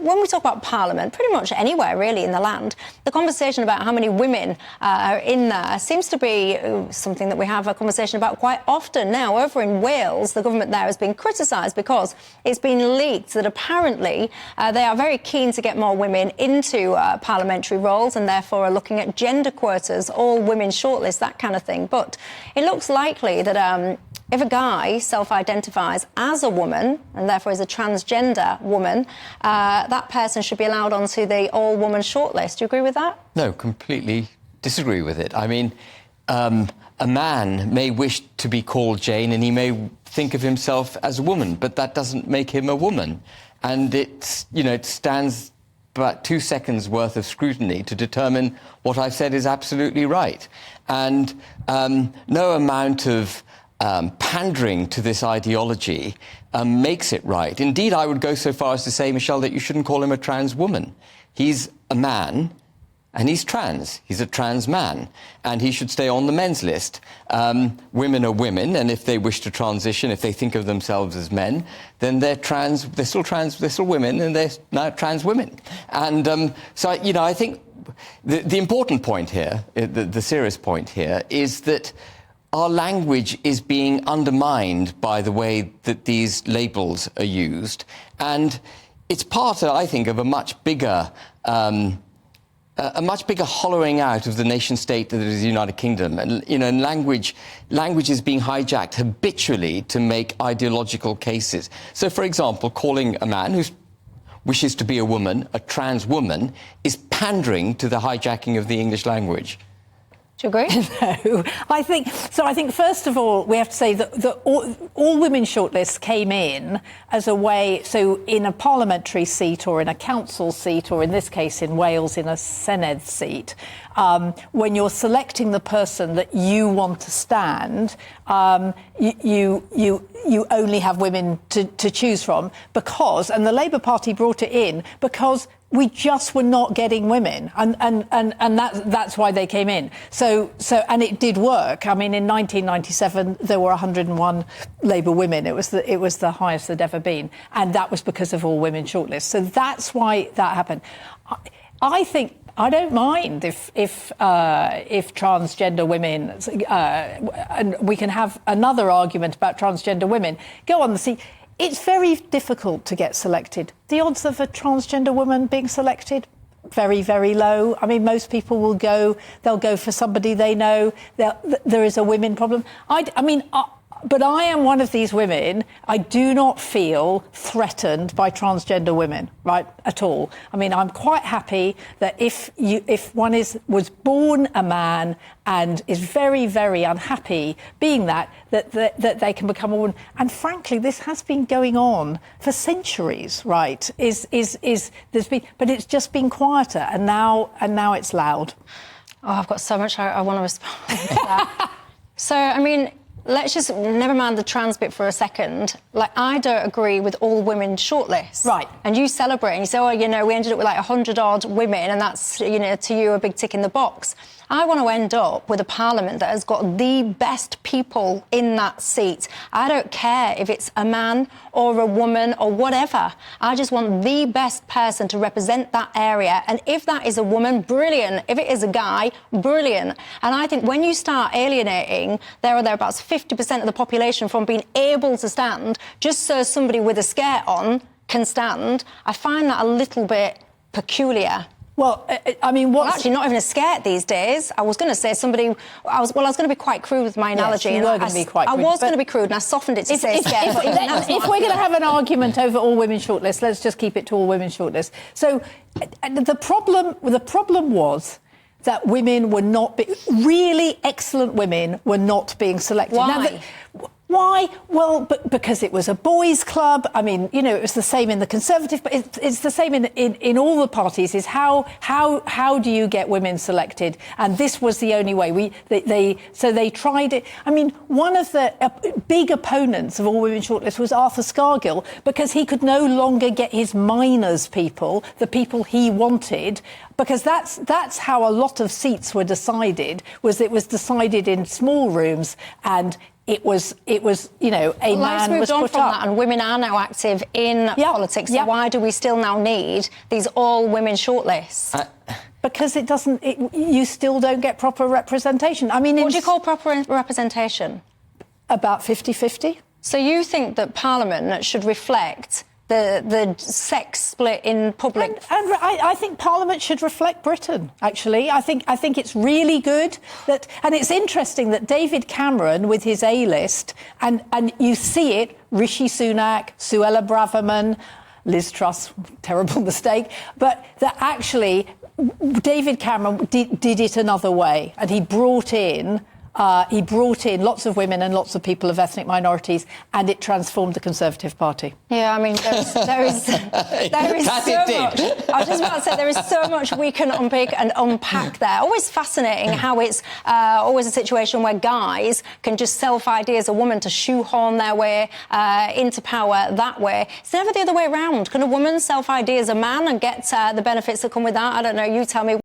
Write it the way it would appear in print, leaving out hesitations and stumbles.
when we talk about Parliament, pretty much anywhere really in the land, the conversation about how many women are in there seems to be something that we have a conversation about quite often. Now, over in Wales, the government there has been criticised because it's been leaked that apparently they are very keen to get more women into parliamentary roles and therefore are looking at gender quotas, all women shortlist, that kind of thing. But it looks likely that if a guy self-identifies as a woman and therefore is a transgender woman, that person should be allowed onto the all-woman shortlist. Do you agree with that? No, completely disagree with it. I mean, a man may wish to be called Jane and he may think of himself as a woman, but that doesn't make him a woman. And it stands about 2 seconds worth of scrutiny to determine what I've said is absolutely right. And no amount of pandering to this ideology makes it right. Indeed, I would go so far as to say, Michelle, that you shouldn't call him a trans woman. He's a man and he's trans. He's a trans man and he should stay on the men's list. Women are women, and if they wish to transition, if they think of themselves as men, then they're trans, they're still women, and they're now trans women. And so, I think the important point here, the serious point here, is that our language is being undermined by the way that these labels are used. And it's part, I think, of a much bigger hollowing out of the nation-state that is the United Kingdom. And, and language is being hijacked habitually to make ideological cases. So, for example, calling a man who wishes to be a woman, a trans woman, is pandering to the hijacking of the English language. Do you agree? No. I think first of all, we have to say that all women shortlists came in as a way, so in a parliamentary seat or in a council seat, or in this case in Wales in a Senedd seat, when you're selecting the person that you want to stand, you only have women to choose from because, and the Labour Party brought it in because we just were not getting women, and that's why they came in. So and it did work. I mean, in 1997 there were 101 Labour women. It was the highest there'd ever been, and that was because of all women shortlists. So that's why that happened. I think I don't mind if transgender women, and we can have another argument about transgender women, go on the seat. It's very difficult to get selected. The odds of a transgender woman being selected, very, very low. I mean, most people they'll go for somebody they know. There is a women problem. But I am one of these women. I do not feel threatened by transgender women, right, at all. I mean, I'm quite happy that if one was born a man and is very, very unhappy being that they can become a woman. And frankly, this has been going on for centuries, right? But it's just been quieter, and now it's loud. Oh, I've got so much I want to respond to that. So, I mean, let's just never mind the trans bit for a second. Like, I don't agree with all women shortlists. Right. And you celebrate and you say, we ended up with like 100-odd women and that's, to you, a big tick in the box. I want to end up with a parliament that has got the best people in that seat. I don't care if it's a man or a woman or whatever. I just want the best person to represent that area. And if that is a woman, brilliant. If it is a guy, brilliant. And I think when you start alienating there or thereabouts 50% of the population from being able to stand, just so somebody with a skirt on can stand, I find that a little bit peculiar. Well, I mean, actually, not even a skirt these days. I was going to say I was going to be quite crude with my analogy. Yes, you were going to be quite crude. I was going to be crude, and I softened it to say skirt. If we're going to have an argument over all women shortlists, let's just keep it to all women shortlists. So, the problem was that women were not really excellent women were not being selected. Why? Why? Well, because it was a boys' club. I mean, it was the same in the Conservative, but it's the same in all the parties. Is how do you get women selected? And this was the only way. So they tried it. I mean, one of the big opponents of all women shortlist was Arthur Scargill, because he could no longer get his minors people, the people he wanted. Because that's how a lot of seats were decided. It was decided in small rooms, and it was, you know, a man was put from up. that, and women are now active in politics. So why do we still now need these all-women shortlists? Because it doesn't. You still don't get proper representation. I mean, what do you call proper representation? About 50-50. So you think that Parliament should reflect the sex split in public? And I think Parliament should reflect Britain, actually. I think it's really good that... And it's interesting that David Cameron, with his A-list, and you see it, Rishi Sunak, Suella Braverman, Liz Truss, terrible mistake, but that actually David Cameron did it another way, and he brought in lots of women and lots of people of ethnic minorities, and it transformed the Conservative Party. Yeah, I mean, there is so much. I was just about to say, there is so much we can unpick and unpack there. Always fascinating how it's always a situation where guys can just self-ID as a woman to shoehorn their way into power that way. It's never the other way around. Can a woman self-ID as a man and get the benefits that come with that? I don't know. You tell me.